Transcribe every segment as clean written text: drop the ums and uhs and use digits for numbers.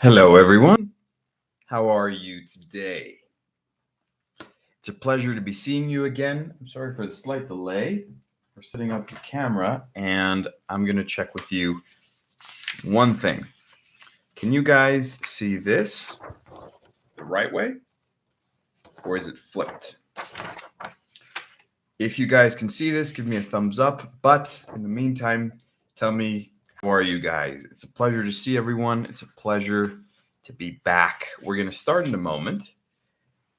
Hello, everyone. How are you today? It's a pleasure to be seeing you again. I'm sorry for the slight delay. We're setting up the camera, and I'm going to check with you one thing. Can you guys see this the right way, or is it flipped? If you guys can see this, give me a thumbs up. But in the meantime, tell me, how are you guys? It's a pleasure to see everyone. It's a pleasure to be back. We're going to start in a moment.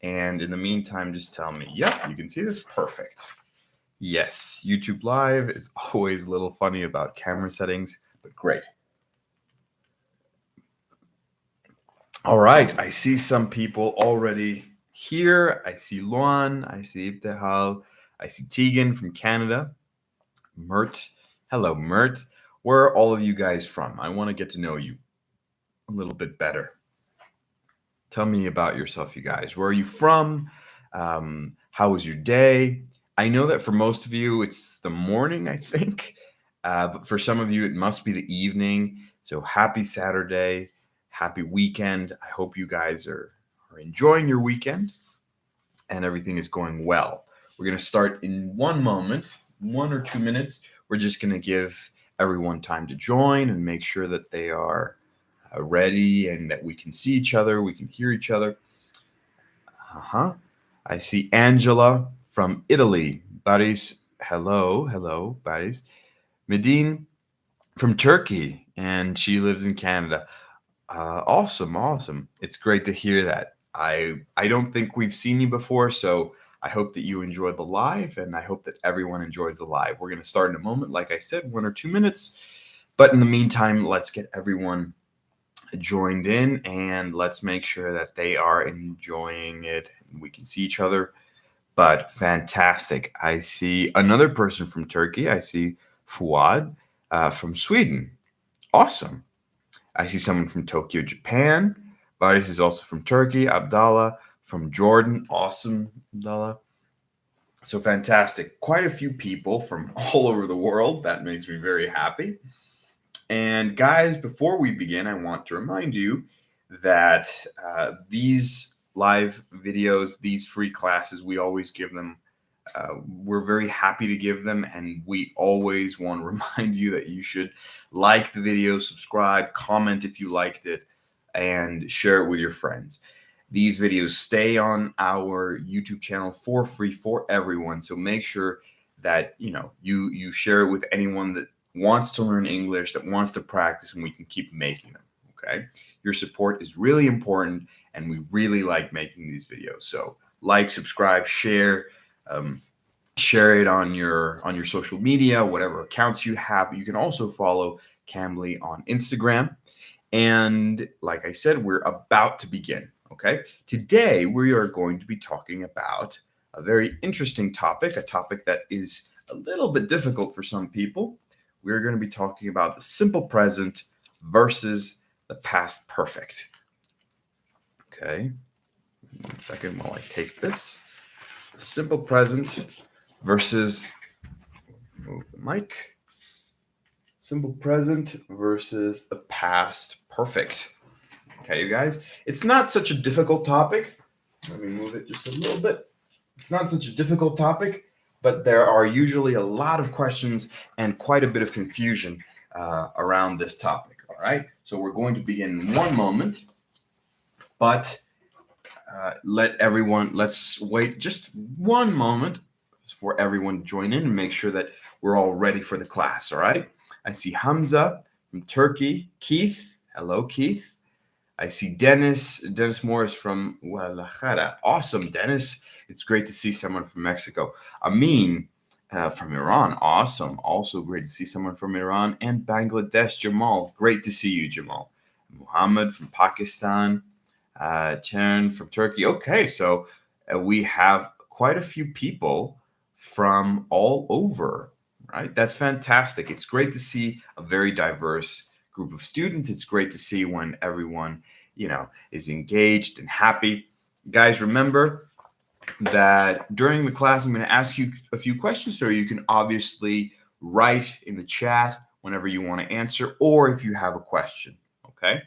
And in the meantime, just tell me, yep, you can see this? Perfect. Yes, YouTube Live is always a little funny about camera settings, but great. All right, I see some people already here. I see Luan, I see Ibtihal, I see Tegan from Canada, Mert. Hello, Mert. Where are all of you guys from? I want to get to know you a little bit better. Tell me about yourself, you guys. Where are you from? How was your day? I know that for most of you, it's the morning, I think. But for some of you, it must be the evening. So happy Saturday. Happy weekend. I hope you guys are enjoying your weekend and everything is going well. We're going to start in one moment, 1 or 2 minutes. We're just going to give everyone time to join and make sure that they are ready and that we can see each other, we can hear each other. I see Angela from Italy. Baris, hello, Baris. Medine from Turkey, and she lives in Canada. Awesome. It's great to hear that. I don't think we've seen you before, so I hope that you enjoyed the live, and I hope that everyone enjoys the live. We're going to start in a moment, like I said, 1 or 2 minutes. But in the meantime, let's get everyone joined in, and let's make sure that they are enjoying it and we can see each other. But fantastic. I see another person from Turkey. I see Fuad from Sweden. Awesome. I see someone from Tokyo, Japan. Baris is also from Turkey. Abdallah from Jordan. Awesome, Abdallah. So fantastic. Quite a few people from all over the world. That makes me very happy. And guys, before we begin, I want to remind you that these live videos, these free classes, we always give them. We're very happy to give them, and we always want to remind you that you should like the video, subscribe, comment if you liked it, and share it with your friends. These videos stay on our YouTube channel for free for everyone, so make sure that you share it with anyone that wants to learn English, that wants to practice, and we can keep making them. Okay, your support is really important, and we really like making these videos. So like, subscribe, share. Share it on your social media, whatever accounts you have. You can also follow Cambly on Instagram. And like I said, we're about to begin. Okay, today we are going to be talking about a very interesting topic, a topic that is a little bit difficult for some people. We're going to be talking about the simple present versus the past perfect. Okay, 1 second while I take this. Simple present versus, move the mic. Simple present versus the past perfect. Okay, you guys, it's not such a difficult topic. Let me move it just a little bit. It's not such a difficult topic, but there are usually a lot of questions and quite a bit of confusion around this topic. All right, so we're going to begin in one moment, but let's wait just one moment for everyone to join in and make sure that we're all ready for the class. All right. I see Hamza from Turkey. Keith. Hello, Keith. I see Dennis Morris from Guadalajara. Awesome, Dennis. It's great to see someone from Mexico. Amin from Iran. Awesome. Also great to see someone from Iran and Bangladesh. Jamal. Great to see you, Jamal. Muhammad from Pakistan. Chern from Turkey. Okay, so we have quite a few people from all over, right? That's fantastic. It's great to see a very diverse group of students. It's great to see when everyone, is engaged and happy. Guys, remember that during the class, I'm going to ask you a few questions, so you can obviously write in the chat whenever you want to answer, or if you have a question, okay?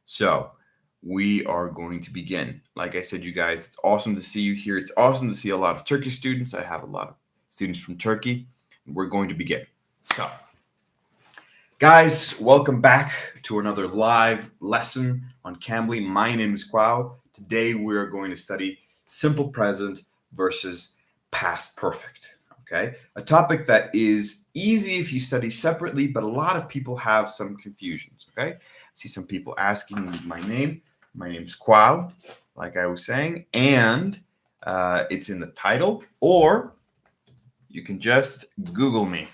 So we are going to begin. Like I said, you guys, it's awesome to see you here. It's awesome to see a lot of Turkish students. I have a lot of students from Turkey. We're going to begin. So, guys, welcome back to another live lesson on Cambly. My name is Kwao. Today we're going to study simple present versus past perfect. Okay, a topic that is easy if you study separately, but a lot of people have some confusions. Okay, I see some people asking me my name. My name's Kwao, like I was saying, and it's in the title, or you can just Google me.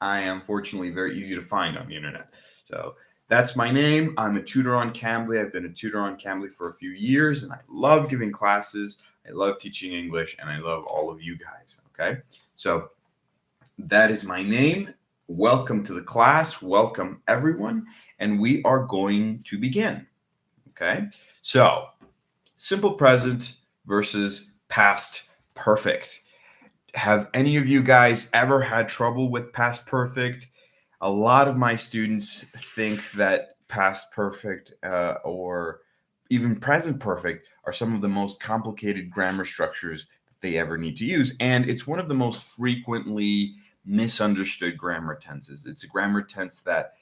I am fortunately very easy to find on the internet. So that's my name. I'm a tutor on Cambly. I've been a tutor on Cambly for a few years, and I love giving classes. I love teaching English, and I love all of you guys. Okay, so that is my name. Welcome to the class. Welcome, everyone. And we are going to begin. Okay, so simple present versus past perfect. Have any of you guys ever had trouble with past perfect? A lot of my students think that past perfect or even present perfect are some of the most complicated grammar structures that they ever need to use. And it's one of the most frequently misunderstood grammar tenses. It's a grammar tense that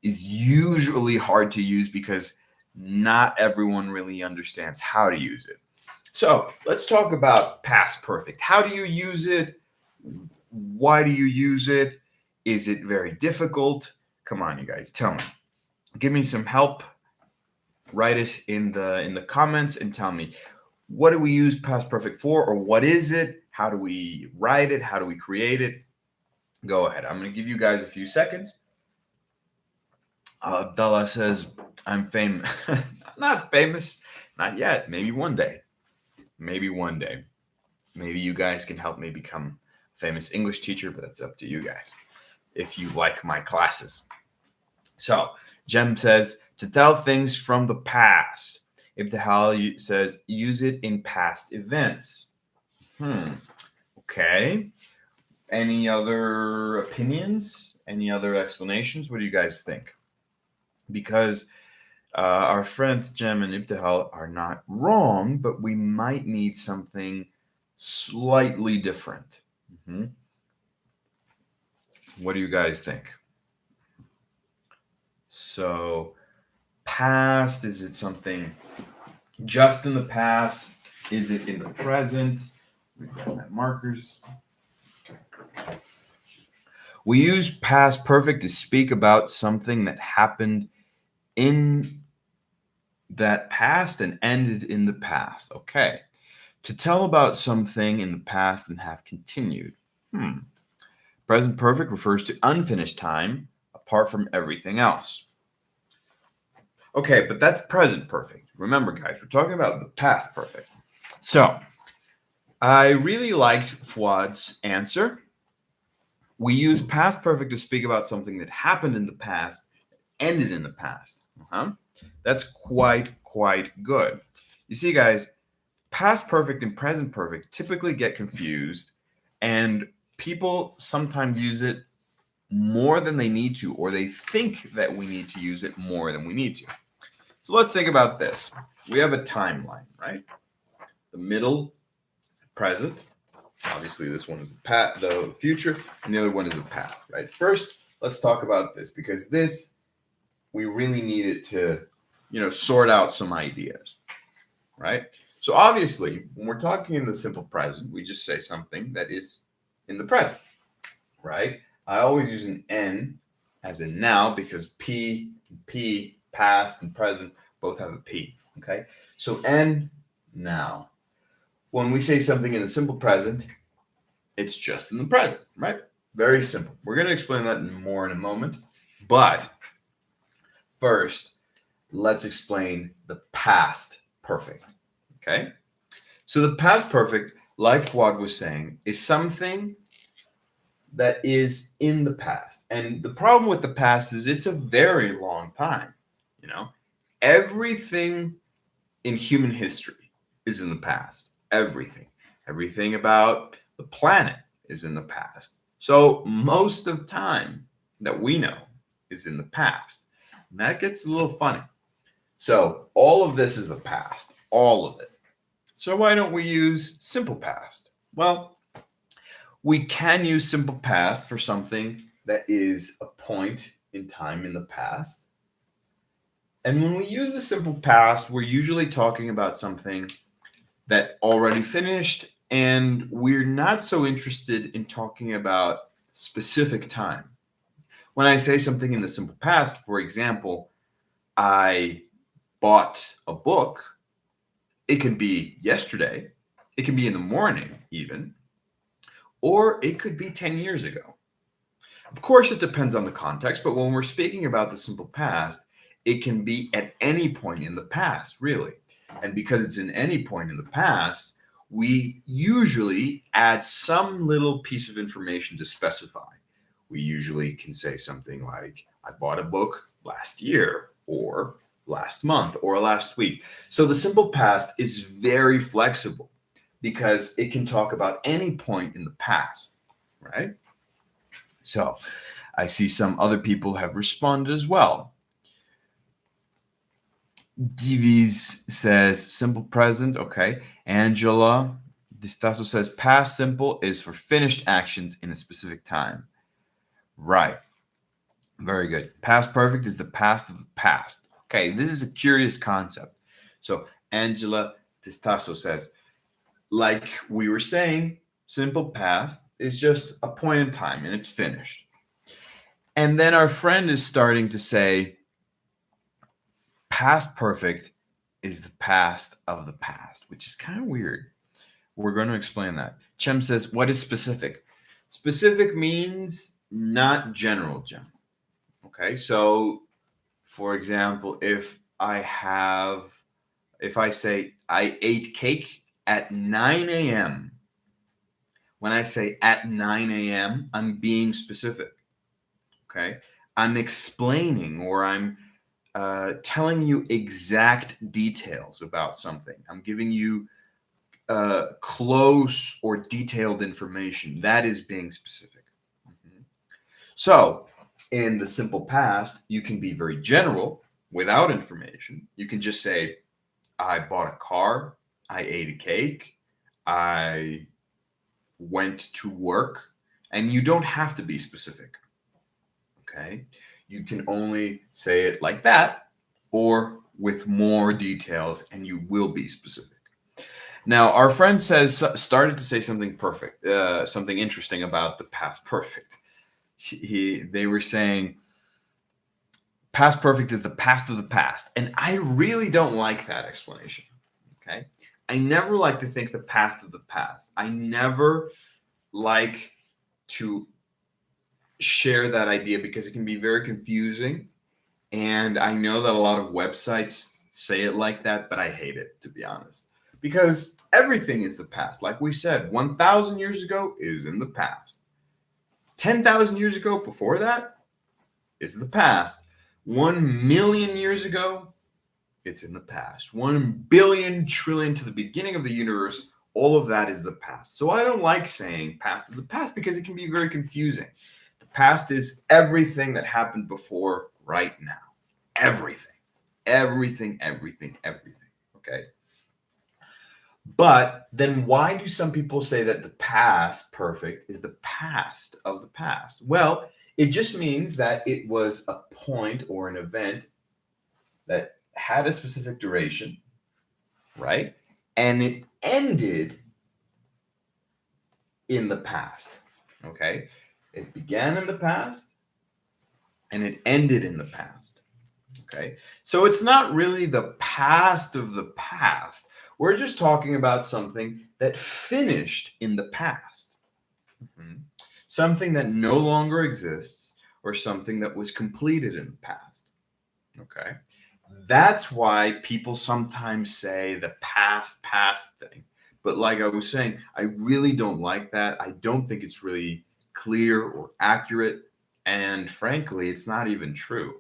is usually hard to use because not everyone really understands how to use it. So let's talk about past perfect. How do you use it? Why do you use it? Is it very difficult? Come on, you guys, tell me. Give me some help. Write it in the comments and tell me, what do we use past perfect for, or what is it? How do we write it? How do we create it? Go ahead. I'm going to give you guys a few seconds. Abdullah says, I'm famous. Not famous. Not yet. Maybe one day. Maybe one day. Maybe you guys can help me become a famous English teacher, but that's up to you guys if you like my classes. So, Jem says, to tell things from the past. Ibtihal says, use it in past events. Okay. Any other opinions? Any other explanations? What do you guys think? Because our friends Jem and Ibtihal are not wrong, but we might need something slightly different. What do you guys think? So, past, is it something just in the past? Is it in the present? We've got my markers. We use past perfect to speak about something that happened in that past and ended in the past. Okay. To tell about something in the past and have continued. Present perfect refers to unfinished time apart from everything else. Okay, but that's present perfect. Remember, guys, we're talking about the past perfect. So, I really liked Fuad's answer. We use past perfect to speak about something that happened in the past, ended in the past. That's quite good. You see, guys, past perfect and present perfect typically get confused, and people sometimes use it more than they need to, or they think that we need to use it more than we need to. So let's think about this. We have a timeline, right? The middle is the present. Obviously, this one is the future, and the other one is the past, right? First, let's talk about this, because this, we really need it to, sort out some ideas, right? So obviously, when we're talking in the simple present, we just say something that is in the present, right? I always use an N as in now because P, past, and present both have a P, okay? So N, now. When we say something in the simple present, it's just in the present, right? Very simple. We're going to explain that more in a moment. But first, let's explain the past perfect, okay? So the past perfect, like Fuad was saying, is something that is in the past. And the problem with the past is it's a very long time, Everything in human history is in the past. Everything about the planet is in the past. So most of time that we know is in the past. And that gets a little funny. So all of this is the past, all of it. So why don't we use simple past? Well, we can use simple past for something that is a point in time in the past. And when we use the simple past, we're usually talking about something that already finished, and we're not so interested in talking about specific time. When I say something in the simple past, for example, I bought a book, it can be yesterday, it can be in the morning even, or it could be 10 years ago. Of course, it depends on the context, but when we're speaking about the simple past, it can be at any point in the past, really. And because it's in any point in the past, we usually add some little piece of information to specify. We usually can say something like, I bought a book last year, or last month, or last week. So the simple past is very flexible because it can talk about any point in the past, right? So I see some other people have responded as well. Divis says simple present. Okay. Angela Distaso says past simple is for finished actions in a specific time. Right. Very good. Past perfect is the past of the past. Okay. This is a curious concept. So Angela Distaso says, like we were saying, simple past is just a point in time and it's finished. And then our friend is starting to say, past perfect is the past of the past, which is kind of weird. We're going to explain that. Chem says, what is specific? Specific means not general, Chem. Okay, so for example, if I say I ate cake at 9 a.m., when I say at 9 a.m., I'm being specific. Okay, I'm explaining or I'm telling you exact details about something. I'm giving you close or detailed information. That is being specific. Mhm. So, in the simple past, you can be very general without information. You can just say, I bought a car, I ate a cake, I went to work, and you don't have to be specific. Okay? You can only say it like that or with more details, and you will be specific. Now, our friend started to say something perfect, something interesting about the past perfect. They were saying past perfect is the past of the past, and I really don't like that explanation. Okay, I never like to think the past of the past. I never like to share that idea because it can be very confusing. And I know that a lot of websites say it like that, but I hate it, to be honest. Because everything is the past. Like we said, 1,000 years ago is in the past. 10,000 years ago, before that, is the past. 1 million years ago, it's in the past. 1 billion trillion to the beginning of the universe, all of that is the past. So I don't like saying past of the past because it can be very confusing. The past is everything that happened before right now. Everything. Everything. Okay. But then why do some people say that the past perfect is the past of the past? Well, it just means that it was a point or an event that had a specific duration, right? And it ended in the past. Okay. It began in the past and it ended in the past. Okay. So it's not really the past of the past. We're just talking about something that finished in the past. Mhm. Something that no longer exists or something that was completed in the past. Okay. That's why people sometimes say the past thing. But like I was saying, I really don't like that. I don't think it's really clear or accurate. And frankly, it's not even true.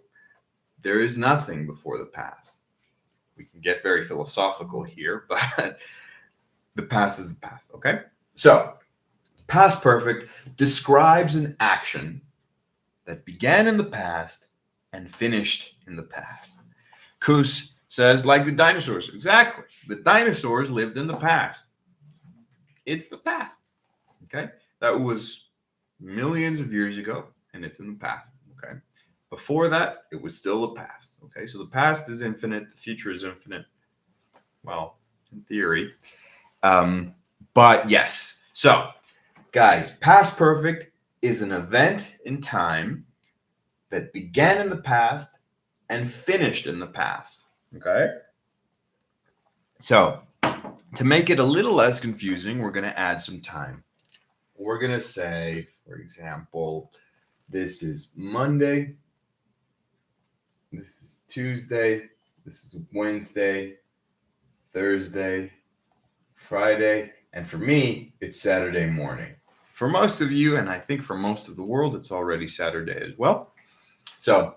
There is nothing before the past. We can get very philosophical here, but the past is the past, okay? So, past perfect describes an action that began in the past and finished in the past. Kus says, like the dinosaurs. Exactly. The dinosaurs lived in the past. It's the past. Okay. That was millions of years ago, and it's in the past. Okay. Before that, it was still the past. Okay. So the past is infinite. The future is infinite. Well, in theory. But yes. So, guys, past perfect is an event in time that began in the past and finished in the past. Okay. So, to make it a little less confusing, we're going to add some time. We're going to say, for example, this is Monday. This is Tuesday. This is Wednesday, Thursday, Friday. And for me, it's Saturday morning. For most of you, and I think for most of the world, it's already Saturday as well. So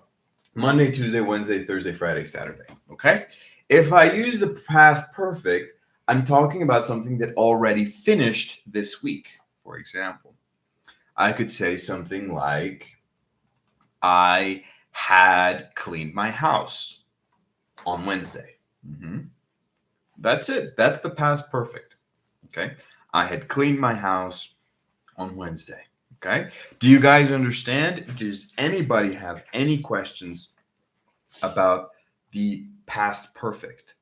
Monday, Tuesday, Wednesday, Thursday, Friday, Saturday. Okay? If I use the past perfect, I'm talking about something that already finished this week. For example, I could say something like, I had cleaned my house on Wednesday. That's it. That's the past perfect. Okay? I had cleaned my house on Wednesday. Okay? Do you guys understand? Does anybody have any questions about the past perfect?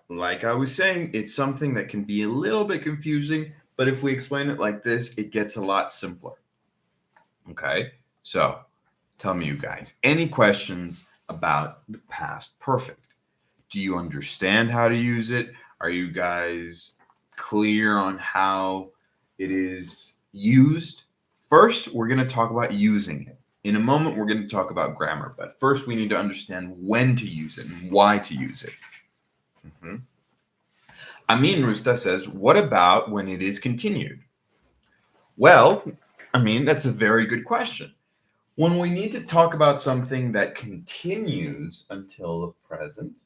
Like I was saying, it's something that can be a little bit confusing, but if we explain it like this, it gets a lot simpler. Okay? So, tell me, you guys, any questions about the past perfect? Do you understand how to use it? Are you guys clear on how it is used? First, we're going to talk about using it. In a moment, we're going to talk about grammar, but first we need to understand when to use it and why to use it. Amin Rusta says, what about when it is continued? Well, that's a very good question. When we need to talk about something that continues until the present,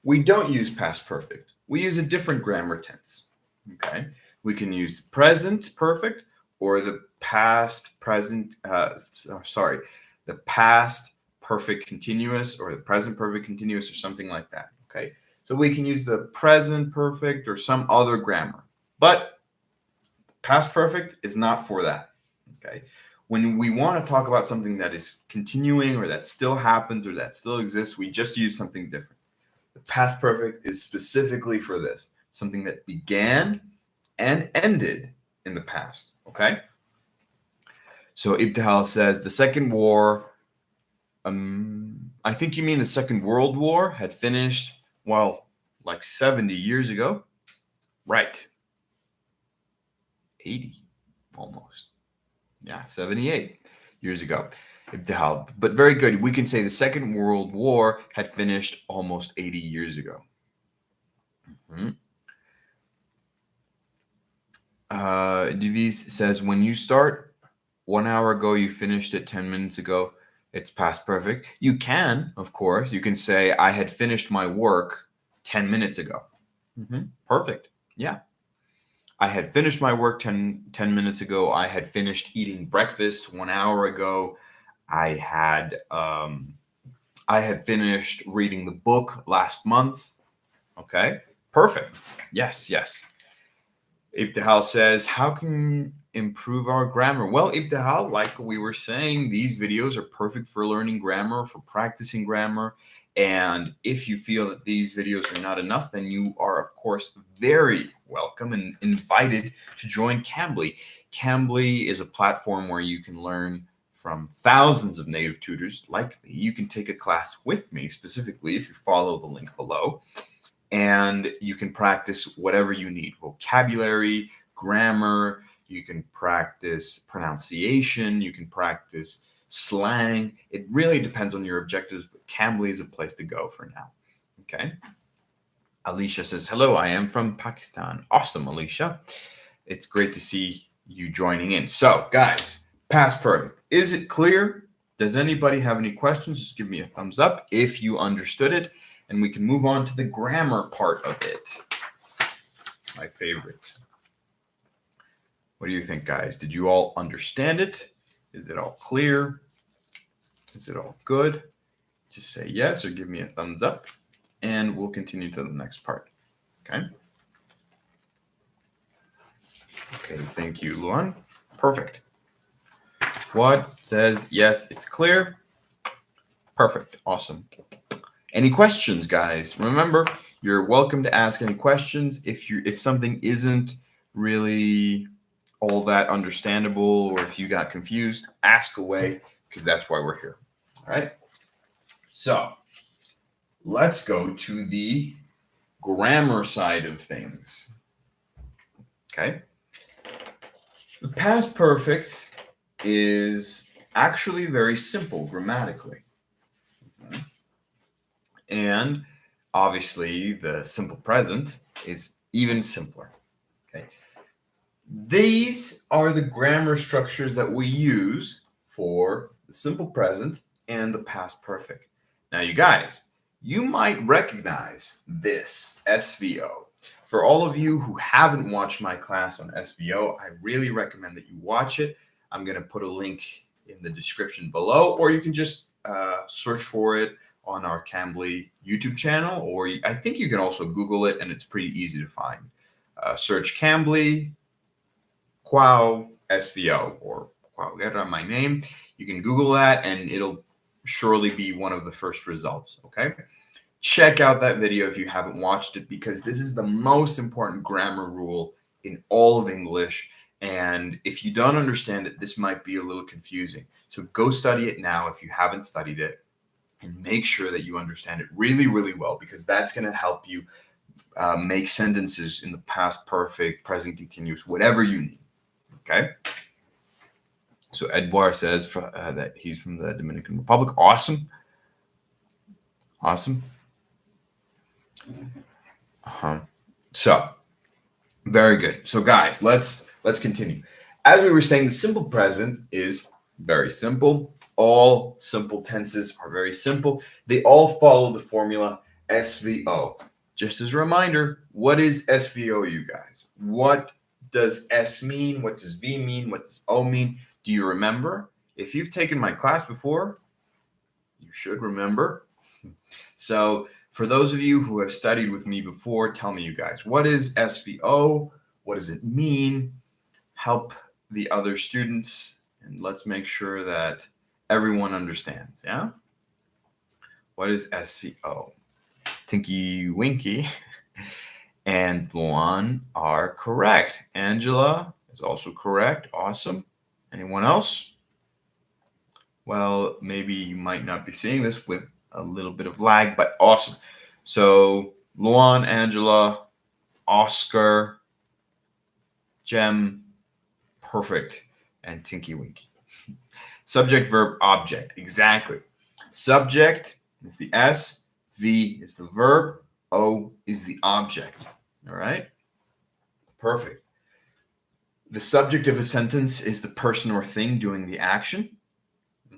we don't use past perfect. We use a different grammar tense. Okay, we can use present perfect or the past present. The past perfect continuous or the present perfect continuous or something like that. Okay, so we can use the present perfect or some other grammar, but past perfect is not for that. Okay, when we want to talk about something that is continuing or that still happens or that still exists, we just use something different. The past perfect is specifically for this, something that began and ended in the past. Okay. So Ibtihal says the Second War, I think you mean the Second World War had finished, well, like 70 years ago. Right. 80 almost. Yeah, 78 years ago. Ibtihal. But very good. We can say the Second World War had finished almost 80 years ago. Devis says, when you start 1 hour ago, you finished it 10 minutes ago, it's past perfect. You can, of course, you can say, I had finished my work 10 minutes ago. Perfect. Yeah. I had finished my work 10 minutes ago. I had finished eating breakfast 1 hour ago. I had finished reading the book last month. Okay. Perfect. Yes. Ibtihal says, how can improve our grammar? Well, Ibtihal, like we were saying, these videos are perfect for learning grammar, for practicing grammar. And if you feel that these videos are not enough, then you are, of course, very welcome and invited to join Cambly. Cambly is a platform where you can learn from thousands of native tutors like me. You can take a class with me specifically if you follow the link below. And you can practice whatever you need, vocabulary, grammar, you can practice pronunciation, you can practice slang. It really depends on your objectives, but Cambly is a place to go for now. Okay. Alicia says, hello, I am from Pakistan. Awesome, Alicia. It's great to see you joining in. So, guys, past perfect. Is it clear? Does anybody have any questions? Just give me a thumbs up if you understood it. And we can move on to the grammar part of it. My favorite. What do you think, guys? Did you all understand it? Is it all clear? Is it all good? Just say yes or give me a thumbs up, and we'll continue to the next part. Okay? Okay, thank you, Luan. Perfect. Fuad says yes, it's clear. Perfect. Awesome. Any questions, guys? Remember, you're welcome to ask any questions. If something isn't really all that understandable, or if you got confused, ask away, because that's why we're here. All right. So let's go to the grammar side of things. Okay. The past perfect is actually very simple grammatically. And obviously, the simple present is even simpler. Okay. These are the grammar structures that we use for the simple present and the past perfect. Now, you guys, you might recognize this SVO. For all of you who haven't watched my class on SVO, I really recommend that you watch it. I'm going to put a link in the description below, or you can just search for it on our Cambly YouTube channel, or I think you can also Google it, and it's pretty easy to find. Search Cambly Quao SVO or Quao Guerra, my name. You can Google that, and it'll surely be one of the first results. Okay. Check out that video if you haven't watched it, because this is the most important grammar rule in all of English. And if you don't understand it, this might be a little confusing. So go study it now if you haven't studied it, and make sure that you understand it really, really well, because that's going to help you make sentences in the past perfect, present continuous, whatever you need. Okay. So Edouard says that he's from the Dominican Republic. Awesome. Awesome. So very good. So guys, let's continue. As we were saying, the simple present is very simple. All simple tenses are very simple. They all follow the formula SVO. Just as a reminder, what is SVO, you guys? What does S mean? What does V mean? What does O mean? Do you remember? If you've taken my class before, you should remember. So for those of you who have studied with me before, tell me, you guys, what is SVO? What does it mean? Help the other students, and let's make sure that everyone understands. Yeah? What is SVO? Tinky Winky and Luan are correct. Angela is also correct. Awesome. Anyone else? Well, maybe you might not be seeing this with a little bit of lag, but awesome. So Luan, Angela, Oscar, Jem, perfect, and Tinky Winky. Subject, verb, object. Exactly. Subject is the S, V is the verb, O is the object. All right? Perfect. The subject of a sentence is the person or thing doing the action.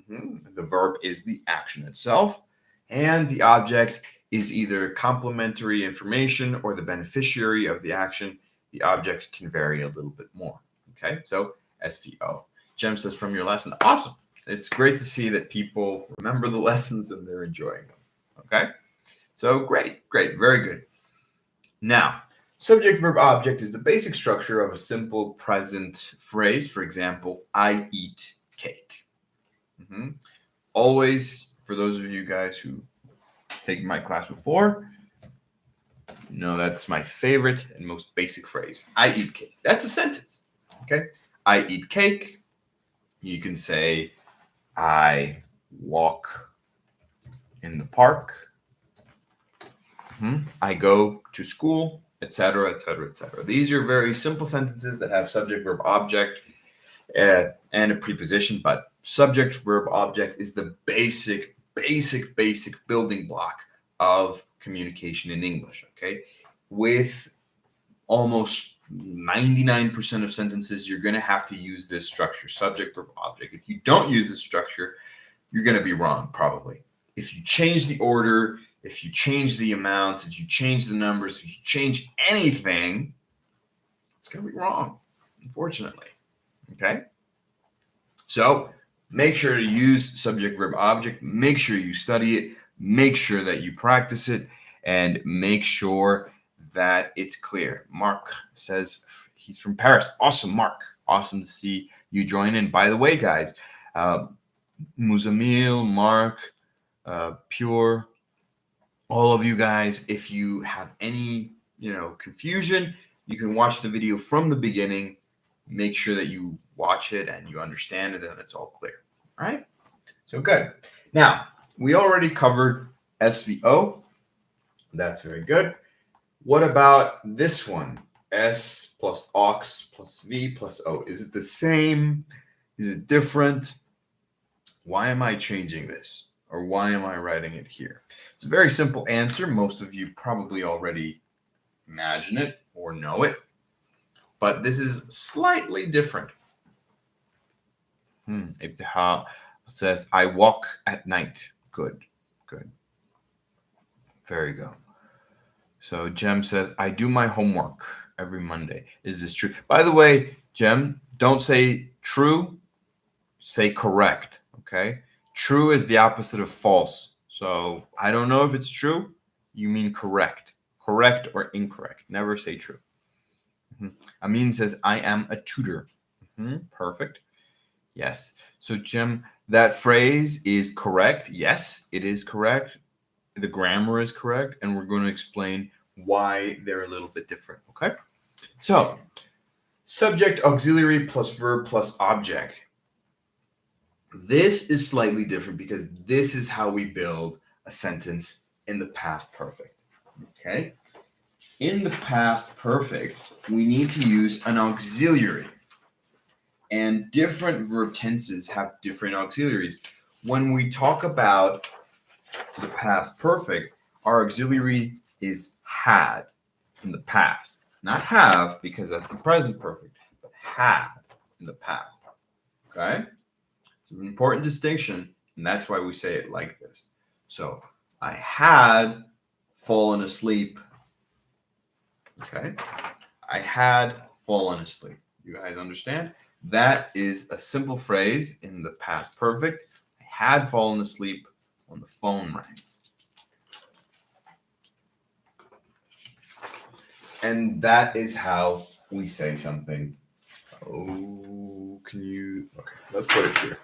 The verb is the action itself. And the object is either complementary information or the beneficiary of the action. The object can vary a little bit more. Okay, so SVO. Jem says from your lesson. Awesome. It's great to see that people remember the lessons and they're enjoying them. Okay, so great, very good. Now, subject, verb, object is the basic structure of a simple present phrase. For example, I eat cake. Always, for those of you guys who taken my class before, that's my favorite and most basic phrase. I eat cake. That's a sentence. Okay. I eat cake. You can say, I walk in the park. I go to school, etc., etc., etc. These are very simple sentences that have subject, verb, object, and a preposition, but subject, verb, object is the basic building block of communication in English. Okay, with almost 99% of sentences, you're going to have to use this structure, subject, verb, object. If you don't use this structure, you're going to be wrong, probably. If you change the order, if you change the amounts, if you change the numbers, if you change anything, it's going to be wrong, unfortunately. Okay? So Make sure to use subject, verb, object. Make sure you study it. Make sure that you practice it, and make sure that it's clear. Mark says he's from Paris. Awesome, Mark. Awesome to see you join in. By the way, guys, Muzamil, Mark, Pure, all of you guys, if you have any confusion, you can watch the video from the beginning. Make sure that you watch it and you understand it and it's all clear. All right? So good. Now, we already covered SVO. That's very good. What about this one? S plus aux plus V plus O. Is it the same? Is it different? Why am I changing this? Or why am I writing it here? It's a very simple answer. Most of you probably already imagine it or know it. But this is slightly different. Ibtihal says, I walk at night. Good. Very good. So Jem says, I do my homework every Monday. Is this true? By the way, Jem, don't say true, say correct, okay? True is the opposite of false. So I don't know if it's true. You mean correct. Correct or incorrect. Never say true. Amin says, I am a tutor. Perfect. Yes. So Jem, that phrase is correct. Yes, it is correct. The grammar is correct. And we're going to explain why they're a little bit different. Okay. So subject, auxiliary plus verb plus object. This is slightly different because this is how we build a sentence in the past perfect. Okay. In the past perfect, we need to use an auxiliary. And different verb tenses have different auxiliaries. When we talk about the past perfect, our auxiliary is had in the past. Not have, because that's the present perfect, but had in the past. Okay? It's an important distinction, and that's why we say it like this. So, I had fallen asleep. Okay? I had fallen asleep. You guys understand? That is a simple phrase in the past perfect. I had fallen asleep when the phone rang. And that is how we say something. Oh, okay, let's put it here.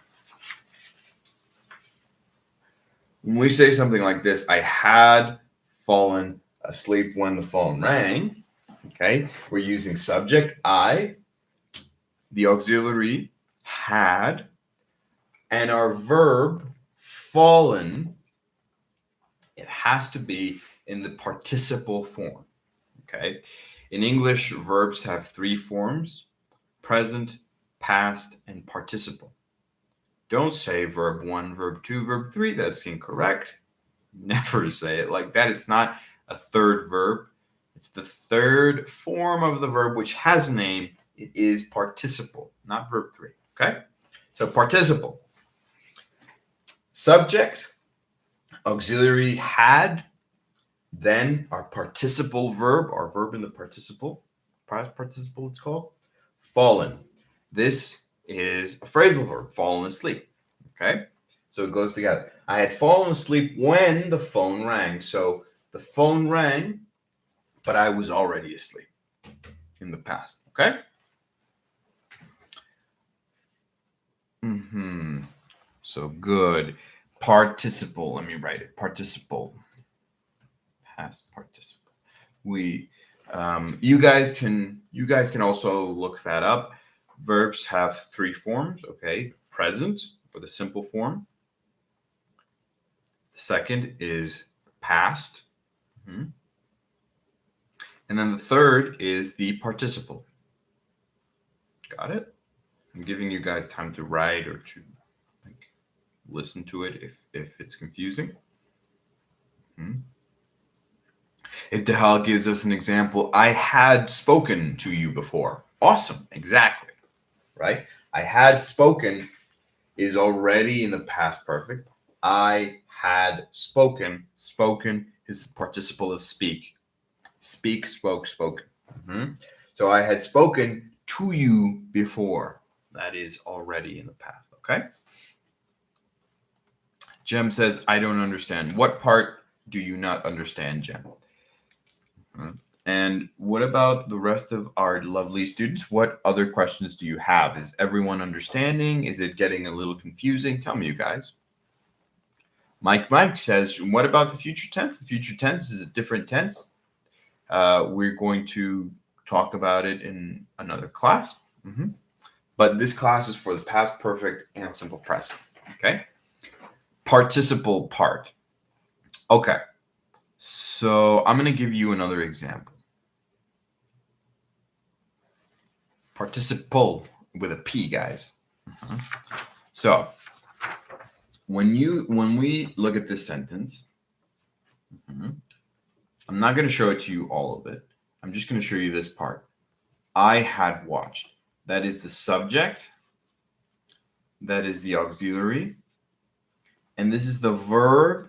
When we say something like this, I had fallen asleep when the phone rang. Okay, we're using subject, I, the auxiliary, had, and our verb, fallen, it has to be in the participle form. Okay. In English, verbs have three forms: present, past, and participle. Don't say verb 1, verb 2, verb 3. That's incorrect. Never say it like that. It's not a third verb. It's the third form of the verb which has a name. It is participle, not verb 3. Okay? So participle. Subject, auxiliary had, then our participle verb, our verb in the participle it's called, fallen. This is a phrasal verb, fallen asleep. Okay? So it goes together. I had fallen asleep when the phone rang. So the phone rang, but I was already asleep in the past. Okay? So good. Participle. Let me write it. Participle. Past participle. You guys can also look that up. Verbs have three forms. Okay, present for the simple form. The second is past, and then the third is the participle. Got it? I'm giving you guys time to write or to listen to it if it's confusing. Ibtihal gives us an example. I had spoken to you before. Awesome. Exactly. Right? I had spoken is already in the past perfect. I had spoken. Spoken is the participle of speak. Speak, spoke, spoken. So I had spoken to you before. That is already in the past. Okay? Jem says, I don't understand. What part do you not understand, Jem? And what about the rest of our lovely students? What other questions do you have? Is everyone understanding? Is it getting a little confusing? Tell me, you guys. Mike says, what about the future tense? The future tense is a different tense. We're going to talk about it in another class. But this class is for the past perfect and simple present. Okay? Participle part. Okay. So I'm going to give you another example. Participle with a P, guys. So when we look at this sentence, I'm not going to show it to you all of it. I'm just going to show you this part. I had watched. That is the subject. That is the auxiliary. And this is the verb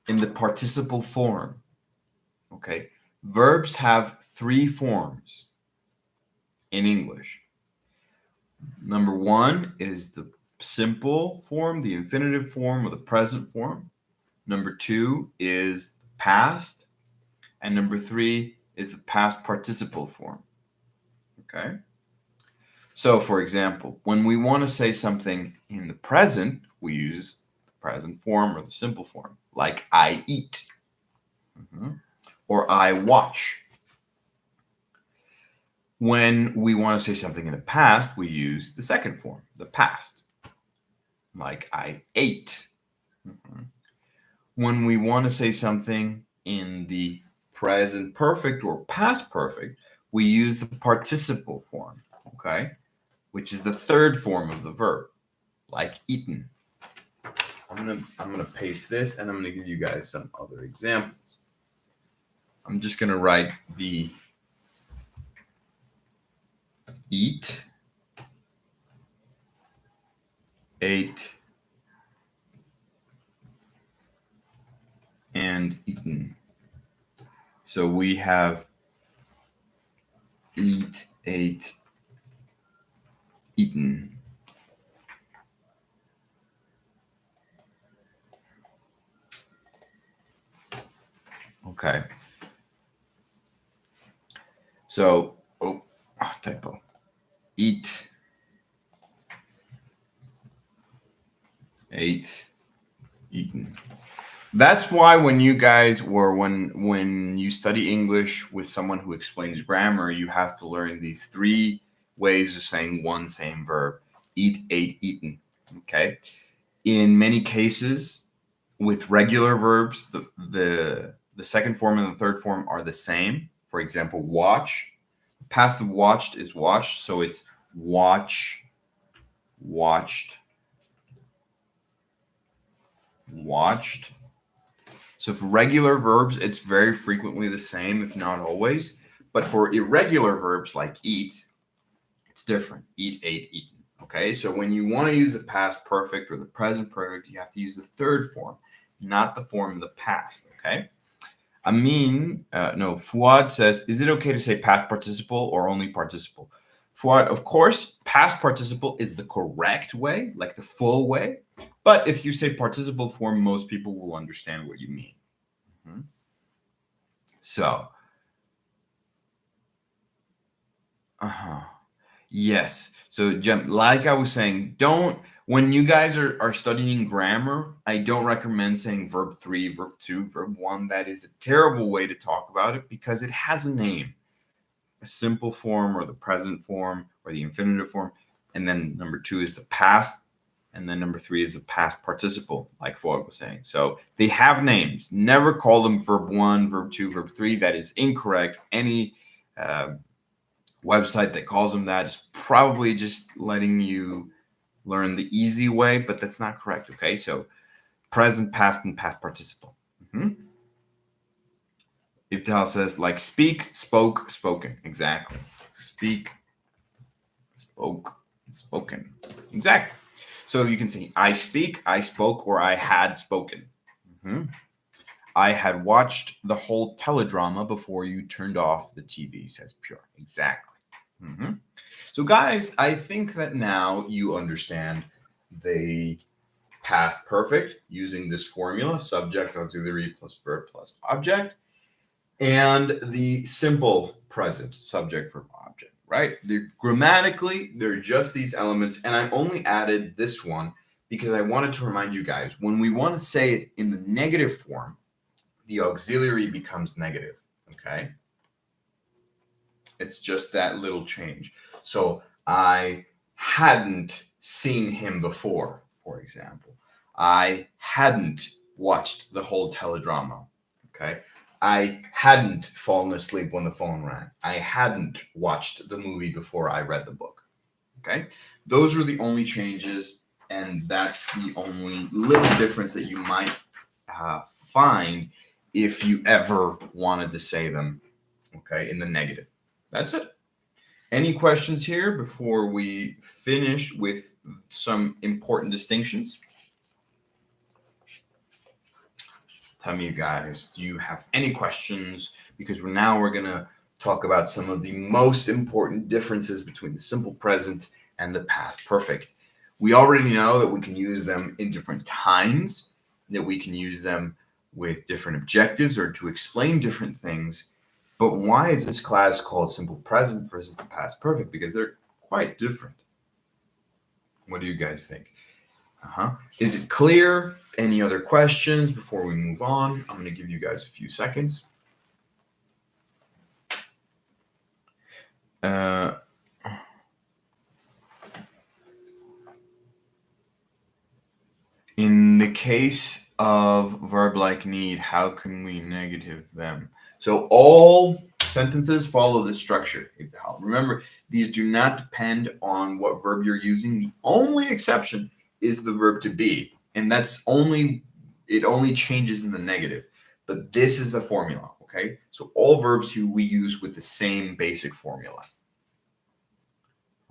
in the participle form. Okay? Verbs have 3 forms in English. Number 1 is the simple form, the infinitive form, or the present form. Number 2 is past. And number 3 is the past participle form. Okay? So, for example, when we want to say something in the present, we use the present form or the simple form, like I eat or I watch. When we want to say something in the past, we use the second form, the past, like I ate. When we want to say something in the present perfect or past perfect, we use the participle form, okay, which is the third form of the verb, like eaten. I'm gonna paste this, and I'm gonna give you guys some other examples. I'm just gonna write the eat, ate, and eaten. So we have eat, ate, eaten. Okay. So, typo. Eat, ate, eaten. That's why when you guys when you study English with someone who explains grammar, you have to learn these 3 ways of saying one same verb. Eat, ate, eaten. Okay? In many cases, with regular verbs, the second form and the third form are the same. For example, watch. Past of watched is watched, so it's watch, watched, watched. So for regular verbs, it's very frequently the same, if not always. But for irregular verbs like eat, it's different. Eat, ate, eaten. Okay, so when you want to use the past perfect or the present perfect, you have to use the third form, not the form of the past. Okay. Fuad says, is it okay to say past participle or only participle? Fuad, of course, past participle is the correct way, like the full way. But if you say participle form, most people will understand what you mean. So, yes. So, Jem, like I was saying, when you guys are studying grammar, I don't recommend saying verb 3, verb 2, verb 1. That is a terrible way to talk about it because it has a name, a simple form or the present form or the infinitive form. And then number 2 is the past. And then number 3 is the past participle, like Fuad was saying. So they have names. Never call them verb 1, verb 2, verb 3. That is incorrect. Any website that calls them that is probably just letting you learn the easy way, but that's not correct. Okay, so present, past, and past participle. Ibtal says like speak, spoke, spoken. Exactly. Speak, spoke, spoken. Exactly. So you can see I speak, I spoke, or I had spoken. I had watched the whole teledrama before you turned off the TV, says Pure. Exactly. So guys, I think that now you understand the past perfect using this formula, subject, auxiliary plus verb plus object, and the simple present, subject, verb, object, right? Grammatically, they're just these elements, and I only added this one because I wanted to remind you guys, when we want to say it in the negative form, the auxiliary becomes negative, okay? It's just that little change. So I hadn't seen him before, for example. I hadn't watched the whole teledrama, okay? I hadn't fallen asleep when the phone rang. I hadn't watched the movie before I read the book, okay? Those are the only changes, and that's the only little difference that you might find if you ever wanted to say them, okay, in the negative. That's it. Any questions here before we finish with some important distinctions? Tell me, you guys, do you have any questions? Because we're going to talk about some of the most important differences between the simple present and the past perfect. We already know that we can use them in different times, that we can use them with different objectives or to explain different things. But why is this class called simple present versus the past perfect? Because they're quite different. What do you guys think? Is it clear? Any other questions before we move on? I'm going to give you guys a few seconds. In the case of verb like need, how can we negative them? So all sentences follow this structure. Remember, these do not depend on what verb you're using. The only exception is the verb to be, and it only changes in the negative. But this is the formula, okay? So all verbs we use with the same basic formula.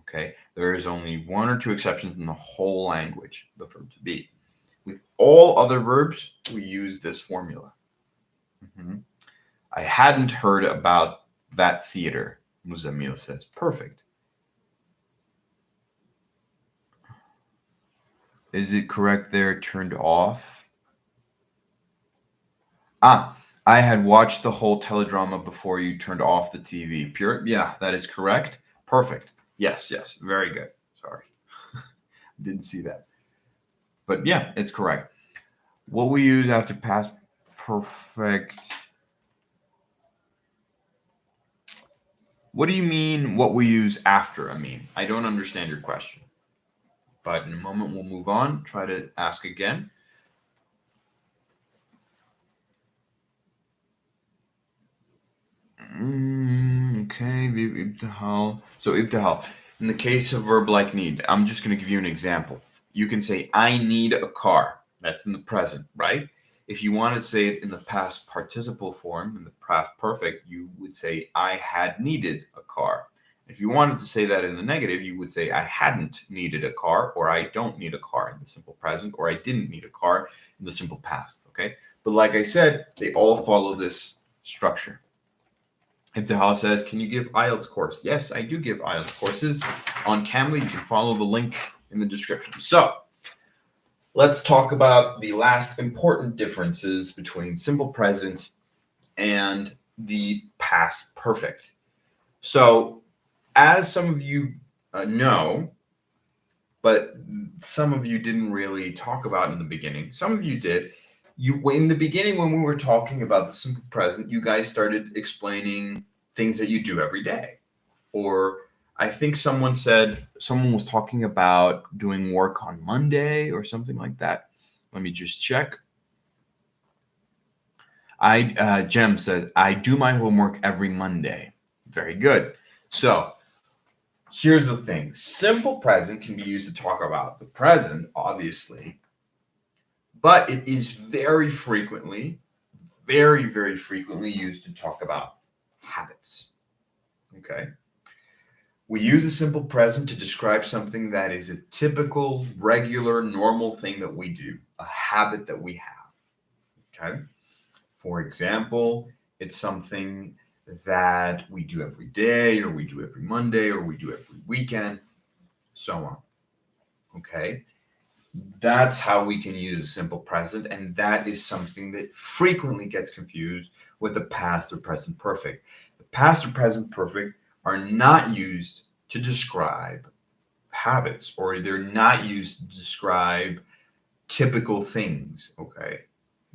Okay, there is only one or two exceptions in the whole language, the verb to be. With all other verbs, we use this formula. I hadn't heard about that theater, Muzamil says. Perfect. Is it correct there, turned off? I had watched the whole teledrama before you turned off the TV. Pure? Yeah, that is correct. Perfect. Yes, very good. Sorry. Didn't see that. But yeah, it's correct. What we use after past perfect. What do you mean what we use after? I don't understand your question. But in a moment, we'll move on. Try to ask again. Okay, ibtihal. So ibtihal. In the case of verb like need, I'm just going to give you an example. You can say, I need a car. That's in the present, right? If you want to say it in the past participle form, in the past perfect, you would say, I had needed a car. If you wanted to say that in the negative, you would say, I hadn't needed a car, or I don't need a car in the simple present, or I didn't need a car in the simple past, okay? But like I said, they all follow this structure. Ibtihal says, can you give IELTS course? Yes, I do give IELTS courses on Cambly. You can follow the link in the description. So let's talk about the last important differences between simple present and the past perfect. So as some of you know, but some of you didn't really talk about in the beginning, some of you did, in the beginning when we were talking about the simple present, you guys started explaining things that you do every day. Or I think someone was talking about doing work on Monday or something like that. Let me just check. Jem says, I do my homework every Monday. Very good. So here's the thing. Simple present can be used to talk about the present, obviously, but it is very frequently used to talk about habits. Okay. We use the simple present to describe something that is a typical, regular, normal thing that we do, a habit that we have. Okay. For example, it's something that we do every day, or we do every Monday, or we do every weekend, so on. Okay. That's how we can use a simple present, and that is something that frequently gets confused with the past or present perfect. The past or present perfect are not used to describe habits, or they're not used to describe typical things, okay?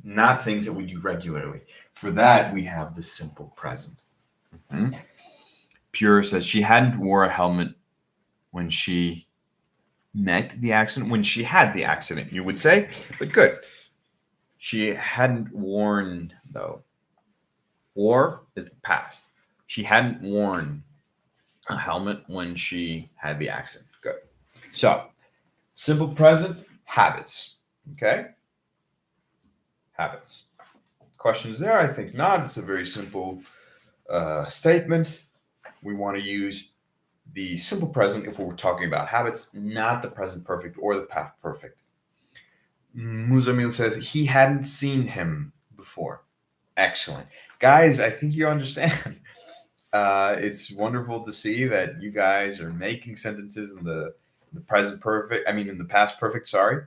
Not things that we do regularly. For that, we have the simple present. Mhm. Pure says she hadn't wore a helmet when she met the accident, when she had the accident, you would say, but good. She hadn't worn, though. Wore is the past. She hadn't worn a helmet when she had the accident. Good. So, simple present, habits. Okay? Habits. Questions there? I think not. It's a very simple statement. We want to use the simple present if we're talking about habits, not the present perfect or the past perfect. Muzamil says he hadn't seen him before. Excellent. Guys, I think you understand. It's wonderful to see that you guys are making sentences in the present perfect, I mean, in the past perfect, sorry.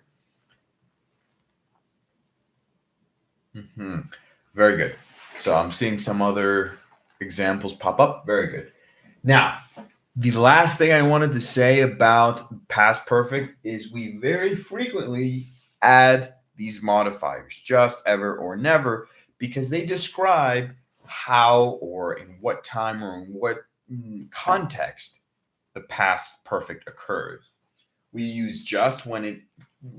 Very good. So I'm seeing some other examples pop up. Very good. Now, the last thing I wanted to say about past perfect is we very frequently add these modifiers, just, ever, or never, because they describe how or in what time or in what context the past perfect occurs. We use just when it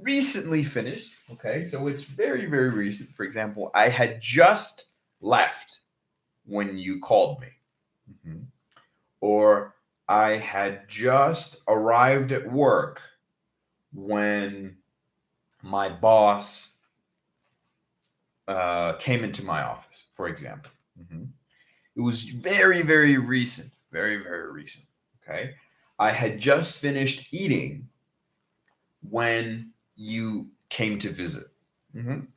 recently finished. Okay, so it's very, very recent. For example, I had just left when you called me. Mhm. Or I had just arrived at work when my boss came into my office, for example. Mhm. It was very, very recent. Very, very recent. Okay. I had just finished eating when you came to visit. Mhm.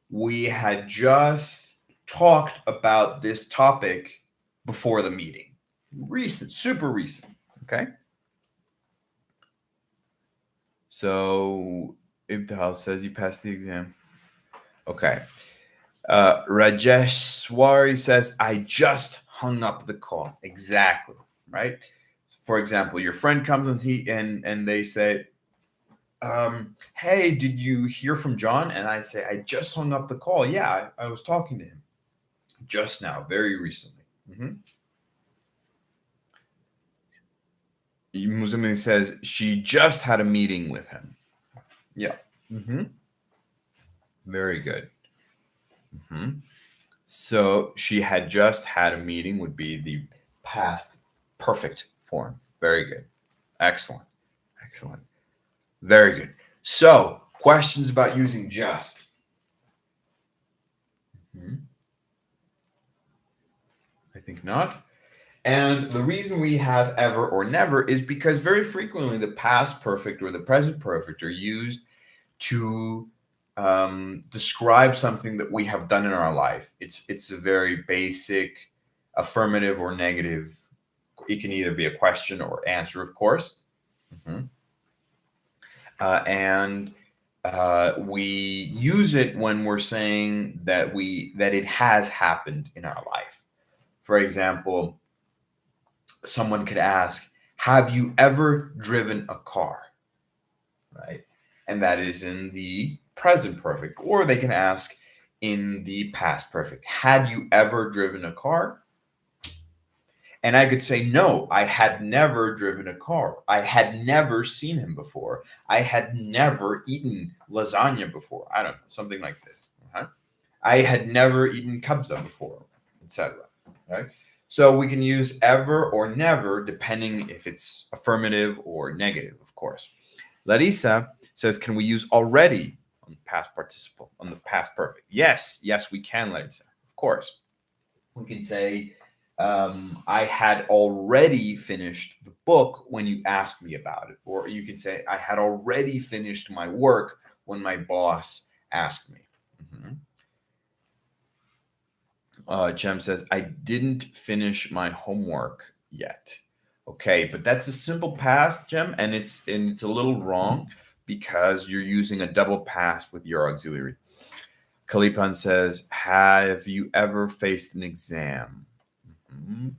We had just talked about this topic before the meeting. Recent, super recent. Okay. So Ibtihal says you passed the exam. Okay. Rajesh Swari says, I just hung up the call. Exactly. Right. For example, your friend comes and they say, hey, did you hear from John? And I say, I just hung up the call. Yeah, I was talking to him just now, very recently. Muzumi says she just had a meeting with him. Yeah. Very good. So she had just had a meeting would be the past perfect form. Very good. Excellent. Excellent. Very good. So, questions about using just? I think not. And the reason we have ever or never is because very frequently the past perfect or the present perfect are used to describe something that we have done in our life. It's a very basic affirmative or negative. It can either be a question or answer, of course. Mhm. And we use it when we're saying that it has happened in our life. For example, someone could ask, "Have you ever driven a car?" Right, and that is in the present perfect. Or they can ask in the past perfect, "Had you ever driven a car?" And I could say, no, I had never driven a car. I had never seen him before. I had never eaten lasagna before. I don't know, something like this. I had never eaten kabza before, etc. Right? So we can use ever or never depending if it's affirmative or negative, of course. Larissa says, can we use already on the past participle, on the past perfect? Yes, yes, we can, Larissa. Of course. We can say, I had already finished the book when you asked me about it. Or you can say, I had already finished my work when my boss asked me. Jem says, I didn't finish my homework yet. Okay, but that's a simple past, Jem, and it's a little wrong because you're using a double past with your auxiliary. Kalipan says, have you ever faced an exam? Mhm.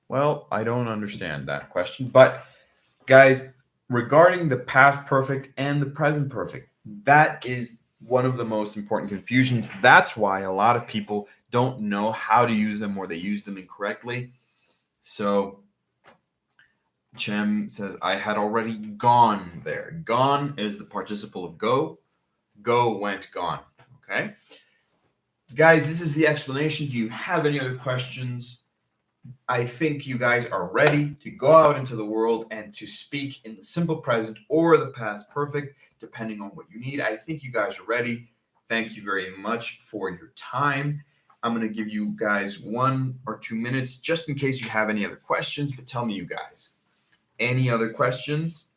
Well, I don't understand that question. But guys, regarding the past perfect and the present perfect, that is one of the most important confusions. That's why a lot of people don't know how to use them or they use them incorrectly. So Chem says, I had already gone there. Gone is the participle of go. Go, went, gone. Okay. Guys, this is the explanation. Do you have any other questions? I think you guys are ready to go out into the world and to speak in the simple present or the past perfect, depending on what you need. I think you guys are ready. Thank you very much for your time. I'm going to give you guys 1 or 2 minutes just in case you have any other questions, but tell me, you guys, any other questions?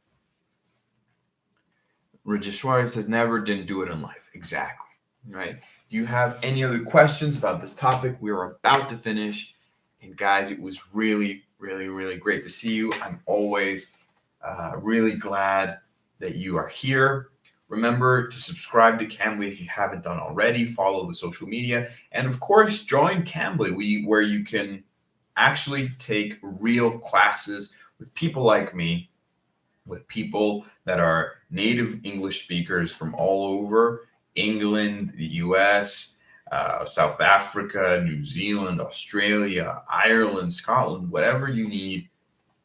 Regis Suarez says, never, didn't do it in life. Exactly. Right. Do you have any other questions about this topic? We're about to finish. And guys, it was really, really, really great to see you. I'm always really glad that you are here. Remember to subscribe to Cambly if you haven't done already. Follow the social media. And of course, join Cambly, where you can actually take real classes with people like me, with people that are native English speakers from all over England, the US, South Africa, New Zealand, Australia, Ireland, Scotland, whatever you need,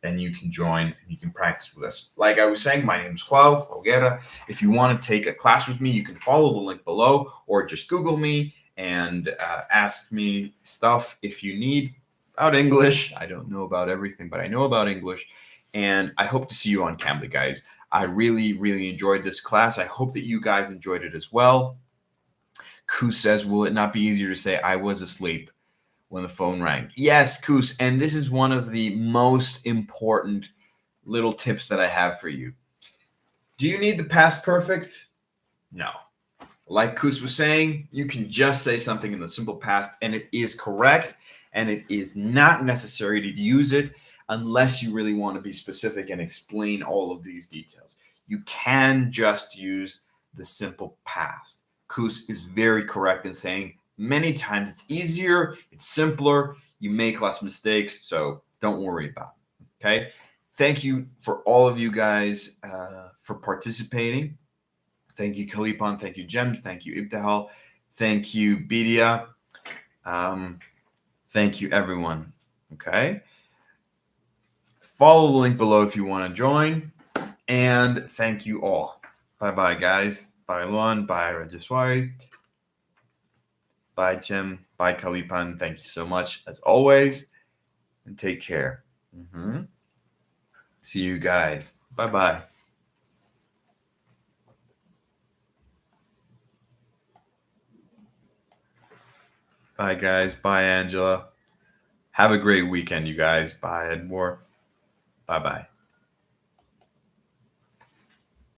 then you can join and you can practice with us. Like I was saying, my name is Clau Olguera. If you want to take a class with me, you can follow the link below or just Google me and ask me stuff if you need about English. I don't know about everything, but I know about English. And I hope to see you on Cambly, guys. I really, really enjoyed this class. I hope that you guys enjoyed it as well. Koos says, will it not be easier to say I was asleep when the phone rang? Yes, Koos. And this is one of the most important little tips that I have for you. Do you need the past perfect? No. Like Koos was saying, you can just say something in the simple past and it is correct, and it is not necessary to use it unless you really want to be specific and explain all of these details. You can just use the simple past. Koos is very correct in saying many times it's easier, it's simpler, you make less mistakes, so don't worry about it. Okay? Thank you for all of you guys for participating. Thank you, Kalipan. Thank you, Jem. Thank you, Ibtihal. Thank you, Bidia. Thank you, everyone. Okay? Follow the link below if you want to join. And thank you all. Bye-bye, guys. Bye, Luan. Bye, Rajaswari. Bye, Jem. Bye, Kalipan. Thank you so much, as always. And take care. See you guys. Bye-bye. Bye, guys. Bye, Angela. Have a great weekend, you guys. Bye, Edmore. Bye-bye.